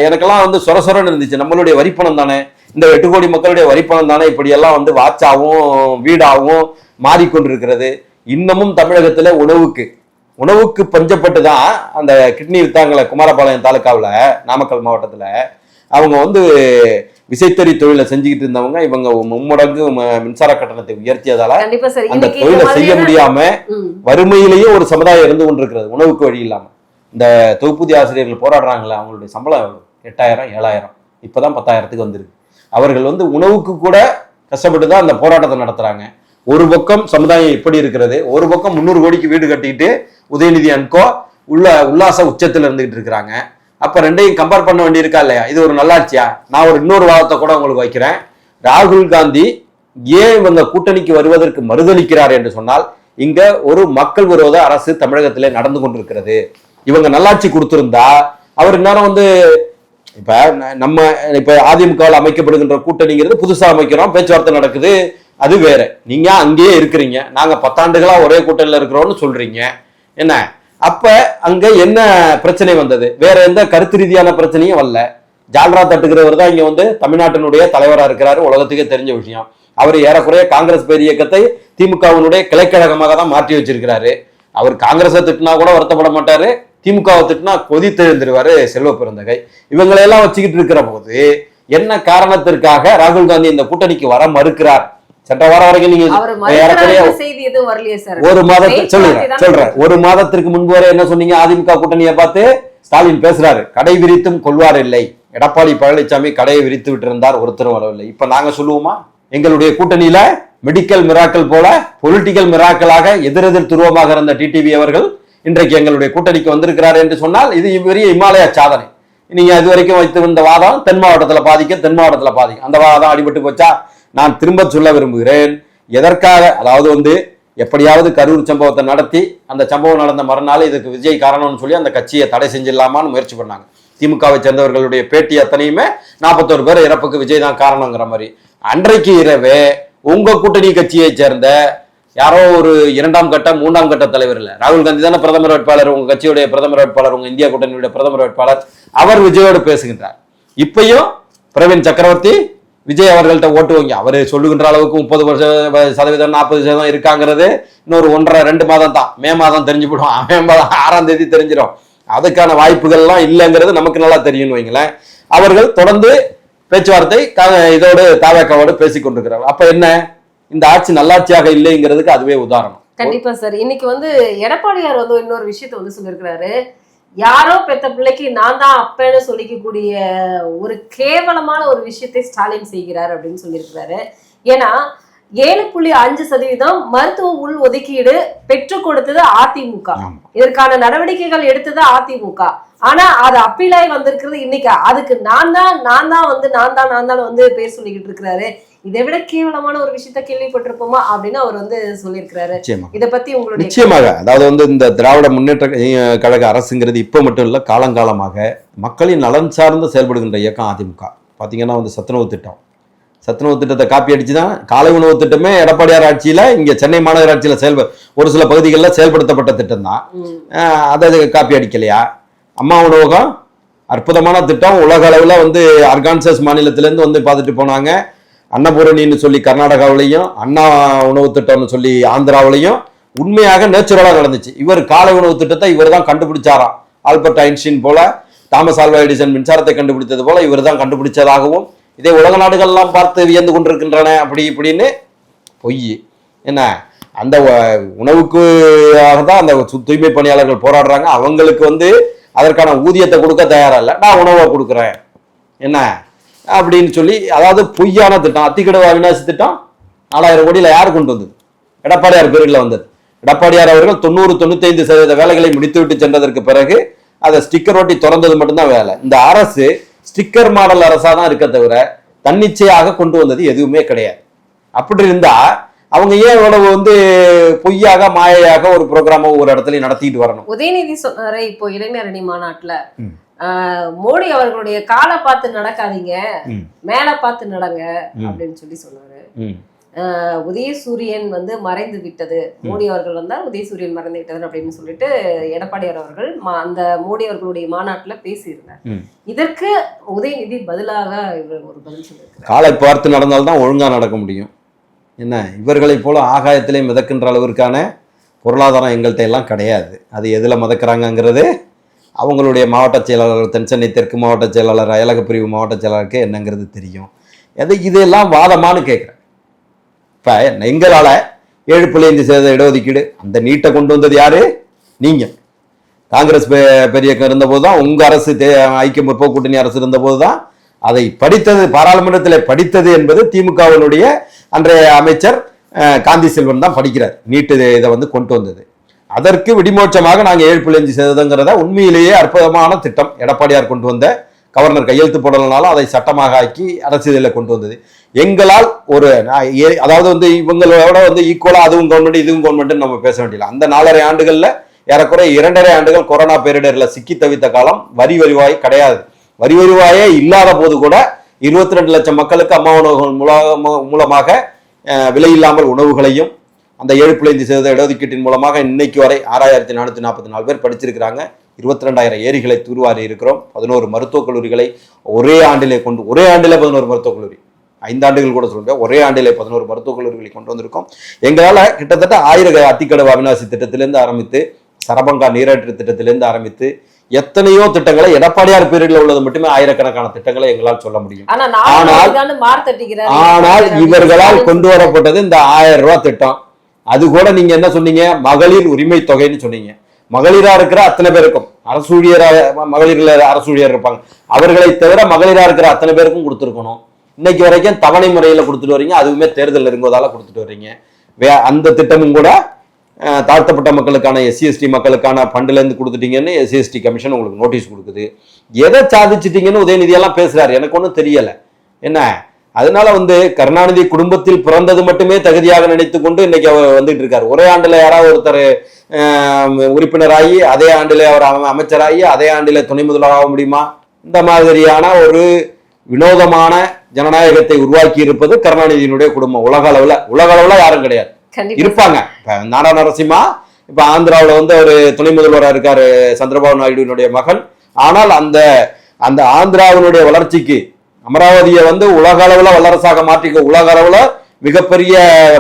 எனக்கெல்லாம் சொரசொரன்னு இருந்துச்சு. நம்மளுடைய வரிப்பணம் தானே, இந்த 8 கோடி மக்களுடைய வரிப்பணம் தானே இப்படி எல்லாம் வாட்சாவும் வீடாகவும் மாறிக்கொண்டிருக்கிறது. இன்னமும் தமிழகத்துல உணவுக்கு பஞ்சப்பட்டு தான் அந்த கிட்னி வித்தாங்கள குமாரபாளையம் தாலுக்காவில் நாமக்கல் மாவட்டத்துல அவங்க விசைத்தறி தொழிலை செஞ்சுக்கிட்டு இருந்தவங்க இவங்க மும்மடங்கு மின்சார கட்டணத்தை உயர்த்தியதால அந்த தொழிலை செய்ய முடியாம வறுமையிலேயே ஒரு சமுதாயம் இருந்து கொண்டிருக்கிறது, உணவுக்கு வழி இல்லாம. இந்த தொகுப்பூதி ஆசிரியர்கள் போராடுறாங்களே, அவங்களுடைய சம்பளம் 8,000 7,000 இப்பதான் 10,000க்கு வந்திருக்கு. அவர்கள் உணவுக்கு கூட கஷ்டப்பட்டு தான் அந்த போராட்டத்தை நடத்துறாங்க. ஒரு பக்கம் சமுதாயம் எப்படி இருக்கிறது, ஒரு பக்கம் 300 கோடிக்கு வீடு கட்டிட்டு உதயநிதி அன்கோ உல்லாச உச்சத்தில் இருந்துகிட்டு இருக்கிறாங்க. அப்ப ரெண்டையும் கம்பேர் பண்ண வேண்டியிருக்கா இல்லையா? இது ஒரு நல்லாட்சியா? நான் ஒரு இன்னொரு வாதத்தை கூட உங்களுக்கு வைக்கிறேன். ராகுல் காந்தி ஏன் இவங்க கூட்டணிக்கு வருவதற்கு மறுதளிக்கிறார் என்று சொன்னால், இங்க ஒரு மக்கள் விரோத அரசு தமிழகத்திலே நடந்து கொண்டிருக்கிறது. இவங்க நல்லாட்சி கொடுத்திருந்தா அவர் நேரம் இப்ப அதிமுகவில் அமைக்கப்படுகின்ற கூட்டணிங்கிறது புதுசா அமைக்கிறோம், பேச்சுவார்த்தை நடக்குது, அது வேற. நீங்க அங்கேயே இருக்கிறீங்க, நாங்க 10 ஆண்டுகளா ஒரே கூட்டணியில இருக்கிறோம்னு சொல்றீங்க. என்ன அப்ப அங்க என்ன பிரச்சனை வந்தது? வேற எந்த கருத்து ரீதியான பிரச்சனையும் வரல. ஜால்ரா தட்டுகிறவர் தான் இங்க தமிழ்நாட்டினுடைய தலைவராக இருக்கிறாரு, உலகத்துக்கே தெரிஞ்ச விஷயம். அவர் ஏறக்குறைய காங்கிரஸ் பேர் இயக்கத்தை திமுகவினுடைய கிளைக்கழகமாக தான் மாற்றி வச்சிருக்கிறாரு. அவர் காங்கிரஸை திட்டினா கூட வருத்தப்பட மாட்டாரு, திமுகவை திட்டினா கொதித்தெழுந்துருவாரு செல்வ பெருந்தகை. இவங்களையெல்லாம் வச்சுக்கிட்டு இருக்கிற போது என்ன காரணத்திற்காக ராகுல் காந்தி இந்த கூட்டணிக்கு வர மறுக்கிறார்? சென்ற வாரம் வரைக்கும் நீங்க ஒரு மாதத்திற்கு முன்பு வரை என்ன சொன்னீங்க? அதிமுக கூட்டணியை பார்த்து ஸ்டாலின் பேசுறாரு, கடை விரித்தும் கொள்வார் இல்லை. எடப்பாடி பழனிசாமி கடையை விரித்து விட்டு இருந்தார், ஒருத்தரும் வரவில்லை. இப்ப நாங்க சொல்லுவோமா எங்களுடைய கூட்டணியில மெடிக்கல் மிராக்கள் போல பொலிட்டிக்கல் மிராக்களாக எதிரெதிர் துருவமாக இருந்த டிடிவி அவர்கள் இன்றைக்கு எங்களுடைய கூட்டணிக்கு வந்திருக்கிறார் என்று சொன்னால் இது பெரிய இமாலய சாதனை. நீங்க இது வரைக்கும் வைத்து வந்த வாதம் தென் மாவட்டத்துல பாதிக்கும், அந்த வாதம் அடிபட்டு போச்சா? நான் திரும்ப சொல்ல விரும்புகிறேன். எதற்காக, அதாவது வந்து எப்படியாவது கரூர் சம்பவத்தை நடத்தி அந்த சம்பவம் நடந்த மறுநாள் இதுக்கு விஜய் காரணம்னு சொல்லி அந்த கட்சியை தடை செஞ்சிடலாமான்னு முயற்சி பண்ணாங்க. திமுகவை சேர்ந்தவர்களுடைய பேட்டி அத்தனையுமே 41 பேர் இறப்புக்கு விஜய் தான் காரணங்கிற மாதிரி. அன்றைக்கு இரவே உங்க கூட்டணி கட்சியை சேர்ந்த யாரோ ஒரு 2ஆம் கட்ட 3ஆம் கட்ட தலைவர் இல்ல, ராகுல் காந்தி தானே பிரதமர் வேட்பாளர், உங்க கட்சியுடைய பிரதமர் வேட்பாளர், உங்க இந்தியா கூட்டணியுடைய பிரதமர் வேட்பாளர், அவர் விஜயோடு பேசுகின்றார். இப்பயும் பிரவீன் சக்கரவர்த்தி விஜய் அவர்கள்ட்ட ஓட்டு வாங்கி அவர் சொல்லுகின்ற அளவுக்கு 30% 40% இருக்காங்கிறது இன்னொரு 1.5-2 மாதம் தான். மே மாதம் தெரிஞ்சு போடும், மே மாதம் 6ஆம் தேதி தெரிஞ்சிடும். அதுக்கான வாய்ப்புகள்லாம் இல்லைங்கிறது நமக்கு நல்லா தெரியும்னு வைங்களேன். அவர்கள் தொடர்ந்து பேச்சுவார்த்தை இதோடு தாவேக்காவோடு பேசிக் கொண்டிருக்கிறார்கள். அப்ப என்ன, இந்த ஆட்சி நல்லாட்சியாக இல்லைங்கிறதுக்கு அதுவே உதாரணம். கண்டிப்பா சார். இன்னைக்கு வந்து எடப்பாடியார் வந்து இன்னொரு விஷயத்த வந்து சொல்லியிருக்கிறாரு. யாரோ பெத்த பிள்ளைக்கு நான் தான் அப்பன்னு சொல்லிக்கக்கூடிய ஒரு கேவலமான ஒரு விஷயத்தை ஸ்டாலின் செய்கிறார் அப்படின்னு சொல்லியிருக்கிறாரு. ஏன்னா 7.5% மருத்துவ உள் ஒதுக்கீடு பெற்றுக் கொடுத்தது அதிமுக. இதற்கான நடவடிக்கைகள் எடுத்தது அதிமுக. ஆனா அது அப்பீலாய் வந்திருக்கிறது இன்னைக்கு. அதுக்கு நான் தான் வந்து பேர் சொல்லிக்கிட்டு இருக்கிறாரு. இதை விட கேவலமான ஒரு விஷயத்த கேள்விப்பட்டிருப்போமா அப்படின்னு அவர் வந்து சொல்லியிருக்கிறாரு. இதை பத்தி உங்களுடைய நிச்சயமாக, அதாவது வந்து இந்த திராவிட முன்னேற்ற கழக அரசுங்கிறது இப்ப மட்டும் இல்ல, காலங்காலமாக மக்களின் நலன் சார்ந்து செயல்படுகின்ற இயக்கம் அதிமுக. பாத்தீங்கன்னா வந்து சத்துணவு திட்டத்தை காப்பி அடிச்சுதான் காலை உணவு திட்டமே எடப்பாடியார் ஆட்சியில இங்க சென்னை மாநகராட்சியில ஒரு சில பகுதிகளில் செயல்படுத்தப்பட்ட திட்டம் தான். அதை காப்பி அடிக்கலையா? அம்மா உணவகம் அற்புதமான திட்டம். உலக அளவில் வந்து அர்கான்சஸ் மாநிலத்திலேருந்து வந்து பார்த்துட்டு போனாங்க. அன்னபூரணின்னு சொல்லி கர்நாடகாவிலையும், அண்ணா உணவு திட்டம்னு சொல்லி ஆந்திராவிலையும் உண்மையாக நேச்சுரலாக நடந்துச்சு. இவர் காலை உணவு திட்டத்தை இவர் தான் கண்டுபிடிச்சாராம். ஆல்பர்ட் ஐன்ஸ்டீன் போல, தாமஸ் ஆல்வா எடிசன் மின்சாரத்தை கண்டுபிடித்தது போல இவர் தான் கண்டுபிடிச்சதாகவும், இதே உலக நாடுகள்லாம் பார்த்து வியந்து கொண்டிருக்கின்றன அப்படி இப்படின்னு பொய். என்ன, அந்த உணவுக்காக தான் அந்த தூய்மை பணியாளர்கள் போராடுறாங்க. அவங்களுக்கு வந்து அதற்கான ஊதியத்தை கொடுக்க தயாரா இல்லை, நான் உணவை கொடுக்குறேன் என்ன அப்படின்னு சொல்லி, அதாவது பொய்யான திட்டம். அத்திக்கடவு அவிநாசி திட்டம் 4000 கோடியில் யார் கொண்டு வந்தது? எடப்பாடியார் பேரில் வந்தது. எடப்பாடியார் அவர்கள் 90-95% வேலைகளை முடித்துவிட்டு சென்றதற்கு பிறகு அதை ஸ்டிக்கர் ஒட்டி திறந்தது மட்டும்தான் வேலை. இந்த அரசு ஸ்டிக்கர் மாடல் அரசா தான் இருக்க தவிர தன்னிச்சையாக கொண்டு வந்தது எதுவுமே கிடையாது. அப்படி இருந்தா அவங்க ஏன் இவ்வளவு வந்து பொய்யாக மாயையாக ஒரு ப்ரோக்ராம ஒரு இடத்துலயும் நடத்திட்டு வரணும்? உதயநிதி சொன்னாரு இப்போ இளைஞரணி மாநாட்டுல, மோடி அவர்களுடைய காலை பார்த்து நடக்காதீங்க, மேல பார்த்து நடங்க அப்படின்னு சொல்லி சொன்னாரு. உதயசூரியன் வந்து மறைந்து விட்டது, மோடி அவர்கள் வந்தால் உதயசூரியன் மறைந்து விட்டது அப்படின்னு சொல்லிட்டு எடப்பாடியார் அவர்கள் அந்த மோடி அவர்களுடைய மாநாட்டுல பேசியிருந்தார். இதற்கு உதயநிதி பதிலாக இவர் ஒரு பதில் சொல்லியிருக்கிறார். காலை பார்த்து நடந்தால்தான் ஒழுங்கா நடக்க முடியும். என்ன, இவர்களை போல ஆகாயத்திலே மிதக்கின்ற அளவிற்கான பொருளாதாரம் எங்கள்கிட்ட எல்லாம் கிடையாது. அது எதில் மிதக்கிறாங்கங்கிறது அவங்களுடைய மாவட்ட செயலாளர், தென்சென்னை தெற்கு மாவட்ட செயலாளர், அயலக பிரிவு மாவட்ட செயலாளருக்கு என்னங்கிறது தெரியும். இதெல்லாம் வாதமானு கேட்குறேன். இப்போ எங்களால் 7.5% இடஒதுக்கீடு, அந்த நீட்டை கொண்டு வந்தது யாரு? நீங்கள். காங்கிரஸ் பெரியக்கம் இருந்தபோது தான், உங்கள் அரசு ஐக்கிய முற்போக்கு கூட்டணி அரசு இருந்தபோது தான் அதை படித்தது, பாராளுமன்றத்தில் படித்தது என்பது திமுகவினுடைய அன்றைய அமைச்சர் காந்தி செல்வன் தான் படிக்கிறார். நீட்டு இதை வந்து கொண்டு வந்தது. அதற்கு விடிமோட்சமாக நாங்கள் 7.5% உண்மையிலேயே அற்புதமான திட்டம். எடப்பாடியார் கொண்டு வந்த, கவர்னர் கையெழுத்து போடலனாலும் அதை சட்டமாக ஆக்கி அரசு இதில் கொண்டு வந்தது. எங்களால் ஒரு, அதாவது வந்து இவங்களோட வந்து ஈக்குவலா அதுவும் கவர்மெண்ட் இதுவும் கவர்மெண்ட் நம்ம பேச வேண்டியது. அந்த 4.5 ஆண்டுகள்ல ஏறக்குறைய 2.5 ஆண்டுகள் கொரோனா பேரிடர்ல சிக்கி தவித்த காலம். வரி வருவாய் கிடையாது. வரி வருவாயே இல்லாத போது கூட 22 லட்சம் மக்களுக்கு அம்மா உணவுகள் மூலமாக விலையில்லாமல் உணவுகளையும், அந்த 7.5% இடஒதுக்கீட்டின் மூலமாக இன்னைக்கு வரை 6444 பேர் படிச்சிருக்கிறாங்க. 22,000 ஏரிகளை தூர்வாரி இருக்கிறோம். 11 மருத்துவக் கல்லூரிகளை ஒரே ஆண்டிலே 11 மருத்துவக் கல்லூரி, 5 ஆண்டுகள் கூட சொல்லுங்க, ஒரே ஆண்டிலே 11 மருத்துவக் கல்லூரிகளை கொண்டு வந்திருக்கோம். எங்களால் கிட்டத்தட்ட 1000 அத்திக்கடவு அவிநாசி திட்டத்திலிருந்து ஆரம்பித்து, சரபங்கா நீரேற்று திட்டத்திலிருந்து ஆரம்பித்து எத்தனையோ திட்டங்களை, எடப்பாடியார் பீரியட்ல உள்ளது மட்டுமே ஆயிரக்கணக்கான திட்டங்களை எங்களால் சொல்ல முடியும். ஆனால் இவர்களால் கொண்டு வரப்பட்டது இந்த 1000 ரூபாய் திட்டம். அது கூட நீங்க என்ன சொன்னீங்க? மகளிர் உரிமை தொகைன்னு சொன்னீங்க. மகளிரா இருக்கிற அத்தனை பேருக்கும், அரசு ஊழியராக மகளிர்ல அரசு ஊழியர் இருப்பாங்க, அவர்களை தவிர மகளிரா இருக்கிற அத்தனை பேருக்கும் கொடுத்துருக்கணும். இன்னைக்கு வரைக்கும் தவணை முறையில கொடுத்துட்டு வரீங்க. அதுவுமே தேர்தல் நெருங்குவதால கொடுத்துட்டு வரீங்க. அந்த திட்டமும் கூட தாழ்த்தப்பட்ட மக்களுக்கான SC/ST மக்களுக்கான ஃபண்ட்ல இருந்து கொடுத்துட்டீங்கன்னு SC/ST கமிஷன் உங்களுக்கு நோட்டீஸ் கொடுக்குது. எதை சாதிச்சிட்டீங்கன்னு உதயநிதி எல்லாம் பேசுறாரு. எனக்கு ஒன்றும் தெரியல. என்ன, அதனால கருணாநிதி குடும்பத்தில் பிறந்தது மட்டுமே தகுதியாக நினைத்து கொண்டு இன்னைக்கு அவர் வந்துட்டு இருக்காரு. ஒரே ஆண்டுல யாராவது ஒருத்தர் உறுப்பினராகி அதே ஆண்டிலே அவர் அமைச்சராகி அதே ஆண்டிலே துணை முதல்வராக முடியுமா? இந்த மாதிரியான ஒரு வினோதமான ஜனநாயகத்தை உருவாக்கி இருப்பது கருணாநிதியினுடைய குடும்பம். உலக அளவுல யாரும் கிடையாது. இருப்பாங்க. இப்ப நாரா நரசிம்மா இப்ப ஆந்திராவில் ஒரு துணை முதல்வராக இருக்காரு, சந்திரபாபு நாயுடுவினுடைய மகன். ஆனால் அந்த அந்த ஆந்திராவினுடைய வளர்ச்சிக்கு அமராவதியை உலக அளவுல வல்லரசாக மாற்றிக்க, உலக அளவுல மிகப்பெரிய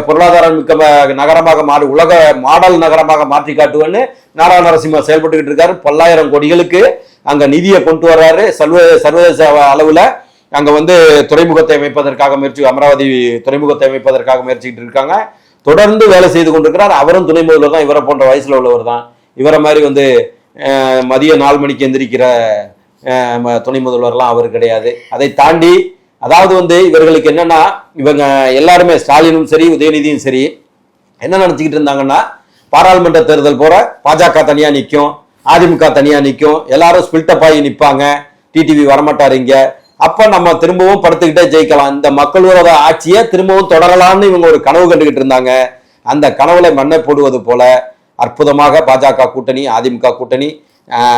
பொருளாதார மிக்க நகரமாக உலக மாடல் நகரமாக மாற்றி காட்டுவேன்னு நாரா நரசிம்மா செயல்பட்டுக்கிட்டு இருக்காரு. 10,000 கோடிகளுக்கு அங்க நிதியை கொண்டு வர்றாரு. சர்வதேச அளவுல அங்க துறைமுகத்தை அமைப்பதற்காக அமராவதி துறைமுகத்தை அமைப்பதற்காக முயற்சிக்கிட்டு இருக்காங்க. தொடர்ந்து வேலை செய்து கொண்டிருக்கிறார். அவரும் துணை முதல்வர் தான். இவரை போன்ற வயசுல உள்ளவர் தான். இவரை மாதிரி மதிய 4 மணிக்கு எந்திரிக்கிற துணை முதல்வர்லாம் அவர் கிடையாது. அதை தாண்டி அதாவது இவர்களுக்கு என்னன்னா, இவங்க எல்லாருமே ஸ்டாலினும் சரி உதயநிதியும் சரி என்ன நினைச்சுக்கிட்டு இருந்தாங்கன்னா, பாராளுமன்ற தேர்தல் போற பாஜக தனியா நிற்கும், அதிமுக தனியா நிற்கும், எல்லாரும் ஸ்பில்டப் ஆகி நிற்பாங்க, டிடிவி வரமாட்டாரு இங்க, அப்ப நம்ம திரும்பவும் படுத்துக்கிட்டே ஜெயிக்கலாம், இந்த மக்களோட ஆட்சியை திரும்பவும் தொடரலாம்னு இவங்க ஒரு கனவு கண்டுகிட்டு இருந்தாங்க. அந்த கனவுல மண்ணை போடுவது போல அற்புதமாக பாஜக கூட்டணி, அதிமுக கூட்டணி,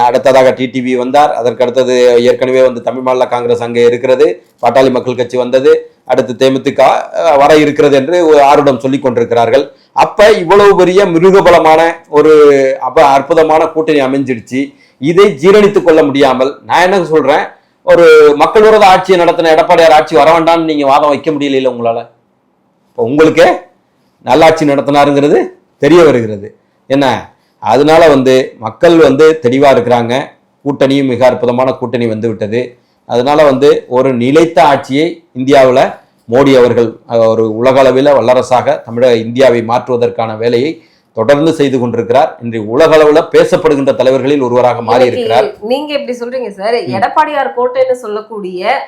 அடுத்ததாக டிடிவி வந்தார். அதற்கு அடுத்தது ஏற்கனவே தமிழ் மாநில காங்கிரஸ் அங்கே இருக்கிறது, பாட்டாளி மக்கள் கட்சி வந்தது, அடுத்து தேமுதிக வர இருக்கிறது என்று ஆருடம் சொல்லிக் கொண்டிருக்கிறார்கள். அப்ப இவ்வளவு பெரிய மிருகபலமான ஒரு அற்புதமான கூட்டணி அமைஞ்சிடுச்சு. இதை ஜீரணித்துக் கொள்ள முடியாமல் நான் என்ன சொல்றேன், ஒரு மக்கள் விரோத ஆட்சியை நடத்தின எடப்பாடியார் ஆட்சி வர வேண்டாம்னு நீங்க வாதம் வைக்க முடியல உங்களால. இப்போ உங்களுக்கே நல்லாட்சி நடத்தினாருங்கிறது தெரிய வருகிறது. என்ன அதனால மக்கள் தெளிவா இருக்கிறாங்க. கூட்டணியும் மிக அற்புதமான கூட்டணி விட்டது. அதனால ஒரு நிலைத்த ஆட்சியை இந்தியாவில் மோடி அவர்கள் ஒரு உலக அளவில் வல்லரசாக இந்தியாவை மாற்றுவதற்கான வேலையை தொடர்ந்து செய்து கொண்டிருக்கிறார். இன்று உலக அளவுல பேசப்படுகின்ற தலைவர்களில் ஒருவராக மாறி இருக்கிறார். நீங்க எப்படி சொல்றீங்க சார்? எடப்பாடியார் கோட்டைன்னு சொல்லக்கூடிய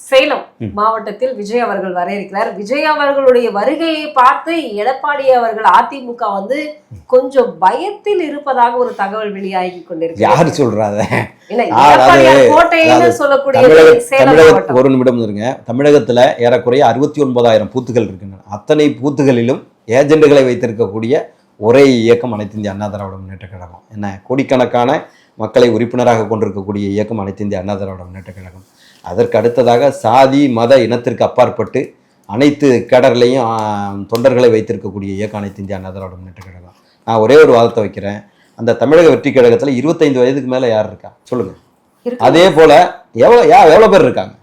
சேலம் மாவட்டத்தில் விஜய் அவர்கள் வர இருக்கிறார். விஜய் அவர்களுடைய வருகையை பார்த்து எடப்பாடி அவர்கள் அதிமுக கொஞ்சம் பயத்தில் இருப்பதாக ஒரு தகவல் வெளியாகி கொண்டிருக்கு. யாரு சொல்றாங்க? ஒரு நிமிடம் இருங்க. தமிழகத்துல ஏறக்குறைய 69,000 பூத்துகள் இருக்கின்றன. அத்தனை பூத்துகளிலும் ஏஜெண்டுகளை வைத்திருக்கக்கூடிய ஒரே இயக்கம் அனைத்து இந்திய அண்ணா திராவிட முன்னேற்ற கழகம். என்ன கோடிக்கணக்கான மக்களை உறுப்பினராக கொண்டிருக்கக்கூடிய இயக்கம் அனைத்து இந்திய அண்ணா திராவிட முன்னேற்ற கழகம். அதற்கு அடுத்ததாக சாதி மத இனத்திற்கு அப்பாற்பட்டு அனைத்து கேடர்லையும் தொண்டர்களை வைத்திருக்கக்கூடிய இயக்கம் அனைத்து இந்திய அண்ணா திராவிட முன்னேற்ற கழகம். நான் ஒரே ஒரு வாதத்தை வைக்கிறேன். அந்த தமிழக வெற்றி கழகத்தில் 25 வயதுக்கு மேலே யார் இருக்கா சொல்லுங்க. அதே போல எவ்வளோ பேர் இருக்காங்க.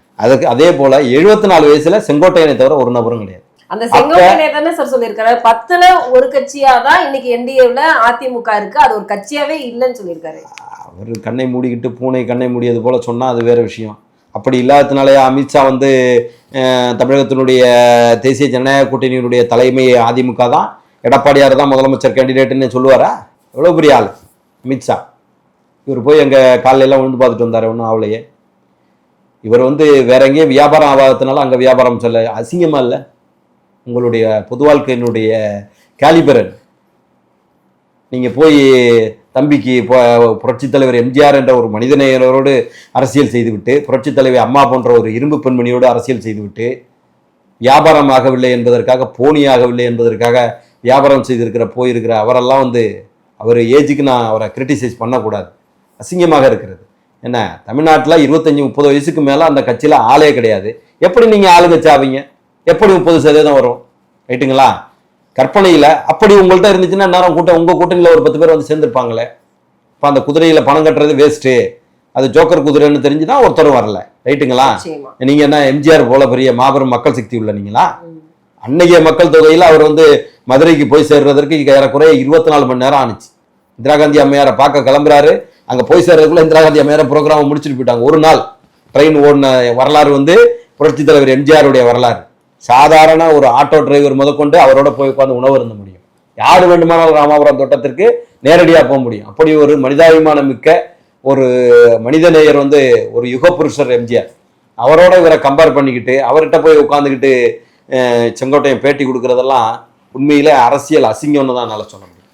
அதே போல 74 வயசுல செங்கோட்டையனை தவிர ஒரு நபரும் கிடையாது. அந்த செங்கோட்டையனை தானே சார் சொல்லியிருக்காரு, 10ல ஒரு கட்சியா தான் இன்னைக்கு என்டிஏல அதிமுக இருக்கு, அது ஒரு கட்சியாவே இல்லைன்னு சொல்லியிருக்காரு. அவர் கண்ணை மூடிக்கிட்டு பூனை கண்ணை மூடியது போல சொன்னா அது வேற விஷயம். அப்படி இல்லாததுனாலே அமித்ஷா தமிழகத்தினுடைய தேசிய ஜனநாயக கூட்டணியினுடைய தலைமை அதிமுக தான், எடப்பாடியார் தான் முதலமைச்சர் கேண்டிடேட்டுன்னு சொல்லுவாரா? எவ்வளோ பெரிய ஆள் அமித்ஷா. இவர் போய் எங்கள் காலையெல்லாம் விழுந்து பார்த்துட்டு வந்தார், ஒன்றும் ஆகலையே. இவர் வேற எங்கேயும் வியாபாரம் ஆகாததுனால அங்கே வியாபாரம் சொல்ல அசிங்கமா இல்லை? உங்களுடைய பொது வாழ்க்கையினுடைய கேலிபரன். நீங்கள் போய் தம்பிக்கு புரட்சித் தலைவர் எம்ஜிஆர் என்ற ஒரு மனிதநேயரோடு அரசியல் செய்துவிட்டு, புரட்சித் தலைவர் அம்மா போன்ற ஒரு இரும்பு பெண்மணியோடு அரசியல் செய்துவிட்டு, வியாபாரம் ஆகவில்லை என்பதற்காக, போனியாகவில்லை என்பதற்காக வியாபாரம் செய்திருக்கிற போயிருக்கிற அவரெல்லாம் அவர் ஏஜுக்கு நான் அவரை கிரிட்டிசைஸ் பண்ணக்கூடாது, அசிங்கமாக இருக்கிறது. என்ன தமிழ்நாட்டில் 25-30 வயசுக்கு மேலே அந்த கட்சியில் ஆளே கிடையாது. எப்படி நீங்கள் ஆளுங்கட்சி ஆவீங்க? எப்படி 30% வரும்? ரைட்டுங்களா? கற்பனையில் அப்படி உங்கள்கிட்ட இருந்துச்சுன்னா நேரம் உங்கள் கூட்டணியில் ஒரு 10 பேர் சேர்ந்துருப்பாங்களே. இப்போ அந்த குதிரையில் பணம் கட்டுறது வேஸ்ட்டு, அது ஜோக்கர் குதிரைன்னு தெரிஞ்சுதான் ஒருத்தரும் வரல. ரைட்டுங்களா? நீங்கள் என்ன எம்ஜிஆர் போல பெரிய மாபெரும் மக்கள் சக்தி உள்ளனீங்களா? அன்னைய மக்கள் தொகையில் அவர் மதுரைக்கு போய் சேர்றதற்கு ஏறக்குறைய 24 மணி நேரம் ஆனிச்சு. இந்திரா காந்தி அம்மையாரை பார்க்க கிளம்புறாரு, அங்கே போய் சேர்றதுக்குள்ள இந்திரா காந்தி அம்மையாரை ப்ரோக்ராம் முடிச்சுட்டு போயிட்டாங்க. ஒரு நாள் ட்ரெயின் ஓடின வரலாறு புரட்சித் தலைவர் எம்ஜிஆருடைய வரலாறு. சாதாரண ஒரு ஆட்டோ டிரைவர் முதற்கொண்டு அவரோட போய் உட்காந்து உணவு இருந்த முடியும். யார் வேண்டுமானாலும் ராமாபுரம் தோட்டத்திற்கு நேரடியாக போக முடியும். அப்படி ஒரு மனிதாபிமானம் மிக்க ஒரு மனிதநேயர் ஒரு யுக புருஷர் எம்ஜிஆர். அவரோட இவரை கம்பேர் பண்ணிக்கிட்டு அவர்கிட்ட போய் உட்காந்துக்கிட்டு செங்கோட்டையன் பேட்டி கொடுக்கறதெல்லாம் உண்மையிலே அரசியல் அசிங்கம்னு தான் என்னால் சொல்ல முடியும்.